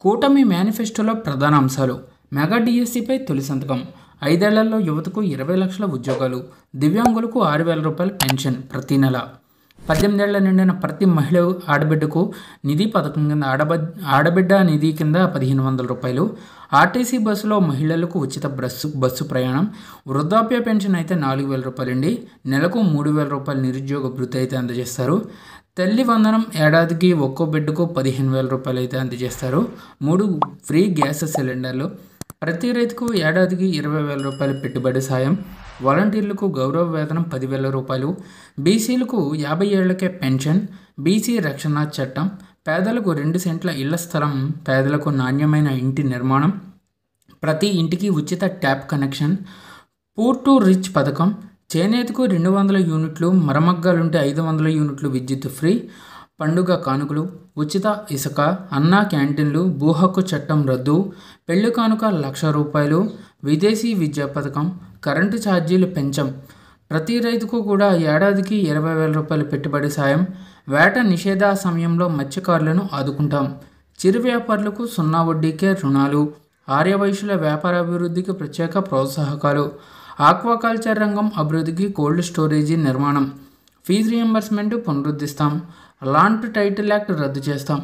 కూటమి మేనిఫెస్టోలో ప్రధాన అంశాలు. మెగా డిఎస్సిపై తొలి సంతకం. 5 ఏళ్లలో యువతకు 20 లక్షల ఉద్యోగాలు. దివ్యాంగులకు 6,000 రూపాయల పెన్షన్ ప్రతి నెల. 18 ఏళ్ల నిండిన ప్రతి మహిళ ఆడబిడ్డకు నిధి పథకం కింద ఆడబిడ్డ నిధి కింద 1,500 రూపాయలు. ఆర్టీసీ బస్సులో మహిళలకు ఉచిత బస్సు ప్రయాణం. వృద్ధాప్య పెన్షన్ అయితే 4,000 రూపాయలండి. నెలకు 3,000 రూపాయలు నిరుద్యోగ భృతి అయితే అందజేస్తారు. తల్లి వందనం ఏడాదికి ఒక్కో బిడ్డకు 15,000 రూపాయలు అయితే అందజేస్తారు. 3 ఫ్రీ గ్యాస్ సిలిండర్లు. ప్రతి రైతుకు ఏడాదికి 20,000 రూపాయల పెట్టుబడి సాయం. వాలంటీర్లకు గౌరవ వేతనం 10,000 రూపాయలు. బీసీలకు 50 ఏళ్లకే పెన్షన్. బీసీ రక్షణ చట్టం. పేదలకు 2 సెంట్ల ఇళ్ల స్థలం. పేదలకు నాణ్యమైన ఇంటి నిర్మాణం. ప్రతి ఇంటికి ఉచిత tap connection. Poor to rich పథకం. చేనేతకు 200 యూనిట్లు, మరమగ్గాలుంటే 500 యూనిట్లు విద్యుత్ ఫ్రీ. పండుగ కానుకలు. ఉచిత ఇసుక. అన్నా క్యాంటీన్లు. భూ హక్కు చట్టం రద్దు. పెళ్లి కానుక 1,00,000 రూపాయలు. విదేశీ విద్యా పథకం. కరెంటు ఛార్జీలు పెంచం. ప్రతి రైతుకు కూడా ఏడాదికి 20,000 రూపాయల పెట్టుబడి సాయం. వేట నిషేధ సమయంలో మత్స్యకారులను ఆదుకుంటాం. చిరు వ్యాపారులకు 0 వడ్డీకే రుణాలు. ఆర్యవైశ్యుల వ్యాపారాభివృద్ధికి ప్రత్యేక ప్రోత్సాహకాలు. ఆక్వాకల్చర్ రంగం అభివృద్ధికి కోల్డ్ స్టోరేజీ నిర్మాణం. ఫీజు రియంబర్స్మెంట్ పునరుద్ధరిస్తాం. లాండ్ టైటిల్ యాక్ట్ రద్దు చేస్తాం.